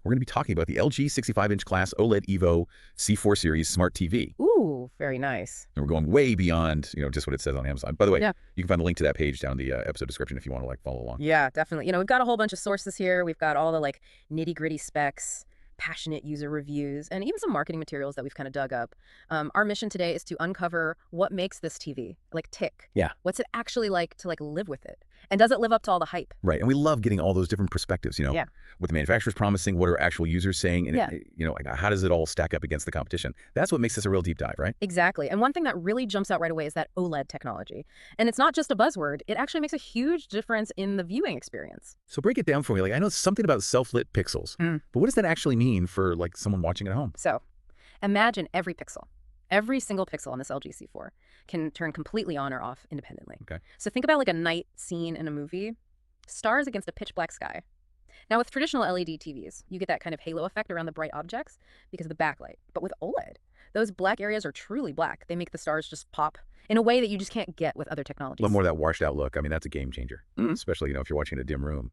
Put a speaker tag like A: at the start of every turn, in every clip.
A: we're going to be talking about the LG 65-inch class OLED evo C4 series smart TV.
B: Ooh, very nice.
A: And we're going way beyond, just what it says on Amazon. By the way,
B: Yeah.
A: you can find the link to that page down in the episode description if you want to follow along.
B: Yeah, definitely. We've got a whole bunch of sources here. We've got all the nitty-gritty specs, passionate user reviews, and even some marketing materials that we've kind of dug up. Our mission today is to uncover what makes this TV tick.
A: Yeah.
B: What's it actually like to live with it? And does it live up to all the hype?
A: Right. And we love getting all those different perspectives,
B: Yeah.
A: what the manufacturer's promising, what are actual users saying, and,
B: Yeah.
A: How does it all stack up against the competition? That's what makes this a real deep dive, right?
B: Exactly. And one thing that really jumps out right away is that OLED technology. And it's not just a buzzword. It actually makes a huge difference in the viewing experience.
A: So break it down for me. I know something about self-lit pixels, but what does that actually mean for someone watching at home?
B: So imagine every pixel. Every single pixel on this LG C4 can turn completely on or off independently.
A: Okay.
B: So think about a night scene in a movie, stars against a pitch black sky. Now with traditional LED TVs, you get that kind of halo effect around the bright objects because of the backlight. But with OLED, those black areas are truly black. They make the stars just pop in a way that you just can't get with other technologies.
A: A little more of that washed out look. I mean, that's a game changer, especially, if you're watching in a dim room.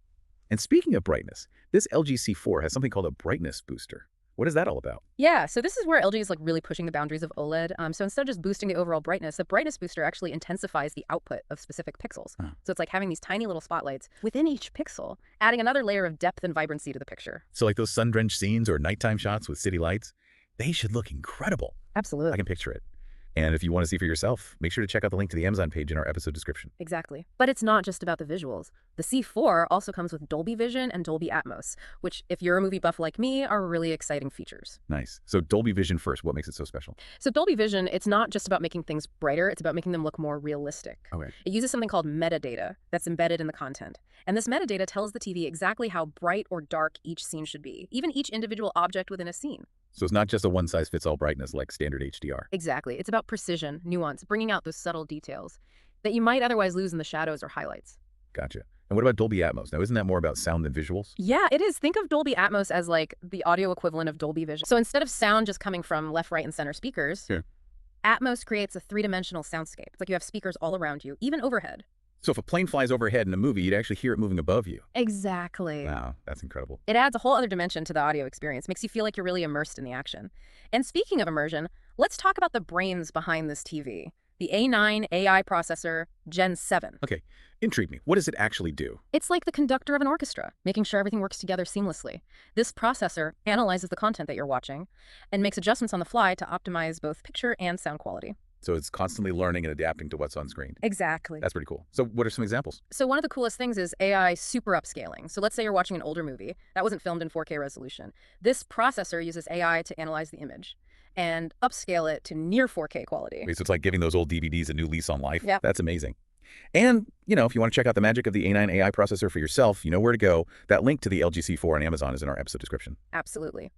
A: And speaking of brightness, this LG C4 has something called a brightness booster. What is that all about?
B: Yeah, so this is where LG is really pushing the boundaries of OLED. So instead of just boosting the overall brightness, the brightness booster actually intensifies the output of specific pixels. So it's like having these tiny little spotlights within each pixel, adding another layer of depth and vibrancy to the picture.
A: So those sun-drenched scenes or nighttime shots with city lights, they should look incredible.
B: Absolutely.
A: I can picture it. And if you want to see for yourself, make sure to check out the link to the Amazon page in our episode description.
B: Exactly. But it's not just about the visuals. The C4 also comes with Dolby Vision and Dolby Atmos, which, if you're a movie buff like me, are really exciting features.
A: Nice. So Dolby Vision first. What makes it so special?
B: So Dolby Vision, it's not just about making things brighter. It's about making them look more realistic.
A: Okay.
B: It uses something called metadata that's embedded in the content. And this metadata tells the TV exactly how bright or dark each scene should be, even each individual object within a scene.
A: So it's not just a one-size-fits-all brightness like standard HDR.
B: Exactly. It's about precision, nuance, bringing out those subtle details that you might otherwise lose in the shadows or highlights.
A: Gotcha. And what about Dolby Atmos? Now, isn't that more about sound than visuals?
B: Yeah, it is. Think of Dolby Atmos as the audio equivalent of Dolby Vision. So instead of sound just coming from left, right, and center speakers, Atmos creates a three-dimensional soundscape. It's like you have speakers all around you, even overhead.
A: So if a plane flies overhead in a movie, you'd actually hear it moving above you.
B: Exactly.
A: Wow, that's incredible.
B: It adds a whole other dimension to the audio experience, makes you feel like you're really immersed in the action. And speaking of immersion, let's talk about the brains behind this TV. The A9 AI processor Gen 7.
A: Okay, intrigue me. What does it actually do?
B: It's like the conductor of an orchestra, making sure everything works together seamlessly. This processor analyzes the content that you're watching and makes adjustments on the fly to optimize both picture and sound quality.
A: So it's constantly learning and adapting to what's on screen.
B: Exactly.
A: That's pretty cool. So what are some examples?
B: So one of the coolest things is AI super upscaling. So let's say you're watching an older movie that wasn't filmed in 4K resolution. This processor uses AI to analyze the image and upscale it to near 4K quality.
A: Okay, so it's like giving those old DVDs a new lease on life.
B: Yep.
A: That's amazing. And, if you want to check out the magic of the A9 AI processor for yourself, you know where to go. That link to the LG C4 on Amazon is in our episode description.
B: Absolutely.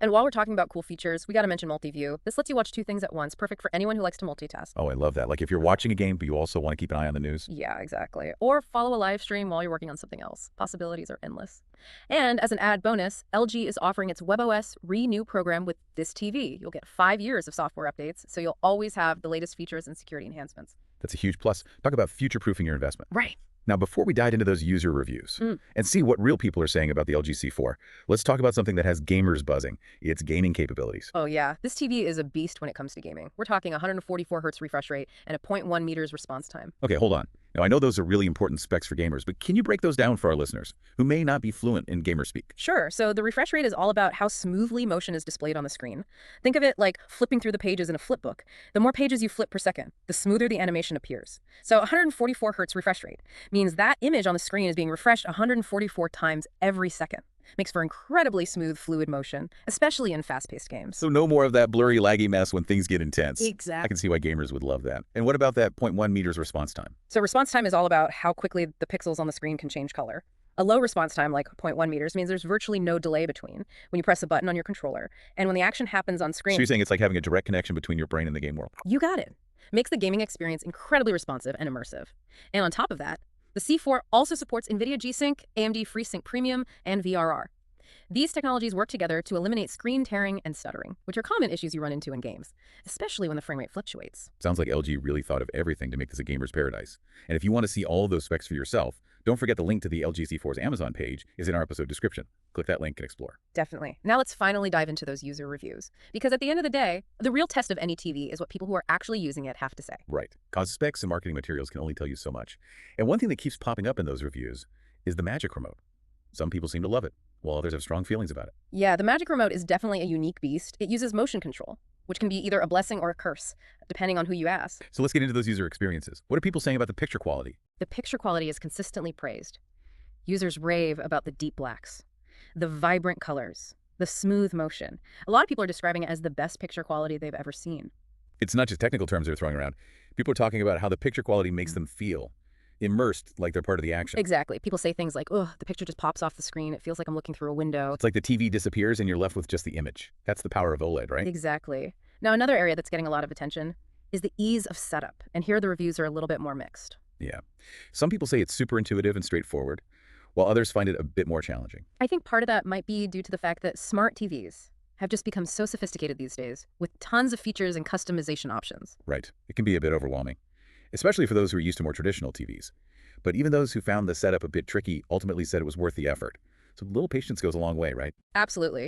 B: And while we're talking about cool features, we got to mention multi-view. This lets you watch two things at once, perfect for anyone who likes to multitask.
A: Oh, I love that. Like if you're watching a game, but you also want to keep an eye on the news.
B: Yeah, exactly. Or follow a live stream while you're working on something else. Possibilities are endless. And as an added bonus, LG is offering its WebOS Renew program with this TV. You'll get 5 years of software updates, so you'll always have the latest features and security enhancements.
A: That's a huge plus. Talk about future-proofing your investment.
B: Right.
A: Now, before we dive into those user reviews and see what real people are saying about the LG C4, let's talk about something that has gamers buzzing, its gaming capabilities.
B: Oh yeah, this TV is a beast when it comes to gaming. We're talking 144 Hz refresh rate and a 0.1 meters response time.
A: Okay, hold on. Now, I know those are really important specs for gamers, but can you break those down for our listeners who may not be fluent in gamer speak?
B: Sure. So the refresh rate is all about how smoothly motion is displayed on the screen. Think of it like flipping through the pages in a flip book. The more pages you flip per second, the smoother the animation appears. So 144 Hz refresh rate means that image on the screen is being refreshed 144 times every second. Makes for incredibly smooth, fluid motion, especially in fast-paced games.
A: So no more of that blurry, laggy mess when things get intense.
B: Exactly.
A: I can see why gamers would love that. And what about that 0.1 meters response time?
B: So response time is all about how quickly the pixels on the screen can change color. A low response time, like 0.1 meters, means there's virtually no delay between when you press a button on your controller and when the action happens on screen.
A: So you're saying it's like having a direct connection between your brain and the game world?
B: You got it. Makes the gaming experience incredibly responsive and immersive. And on top of that, the C4 also supports NVIDIA G-Sync, AMD FreeSync Premium, and VRR. These technologies work together to eliminate screen tearing and stuttering, which are common issues you run into in games, especially when the frame rate fluctuates.
A: Sounds like LG really thought of everything to make this a gamer's paradise. And if you want to see all of those specs for yourself, don't forget the link to the LG C4's Amazon page is in our episode description. Click that link and explore.
B: Definitely. Now let's finally dive into those user reviews. Because at the end of the day, the real test of any TV is what people who are actually using it have to say.
A: Right. Cause specs and marketing materials can only tell you so much. And one thing that keeps popping up in those reviews is the Magic Remote. Some people seem to love it, while others have strong feelings about it.
B: Yeah, the Magic Remote is definitely a unique beast. It uses motion control, which can be either a blessing or a curse, depending on who you ask.
A: So let's get into those user experiences. What are people saying about the picture quality?
B: The picture quality is consistently praised. Users rave about the deep blacks, the vibrant colors, the smooth motion. A lot of people are describing it as the best picture quality they've ever seen.
A: It's not just technical terms they're throwing around. People are talking about how the picture quality makes them feel immersed, like they're part of the action.
B: Exactly. People say things like, oh, the picture just pops off the screen. It feels like I'm looking through a window.
A: It's like the TV disappears and you're left with just the image. That's the power of OLED, right?
B: Exactly. Now, another area that's getting a lot of attention is the ease of setup. And here the reviews are a little bit more mixed.
A: Yeah. Some people say it's super intuitive and straightforward, while others find it a bit more challenging.
B: I think part of that might be due to the fact that smart TVs have just become so sophisticated these days, with tons of features and customization options.
A: Right. It can be a bit overwhelming, especially for those who are used to more traditional TVs. But even those who found the setup a bit tricky ultimately said it was worth the effort. So a little patience goes a long way, right?
B: Absolutely.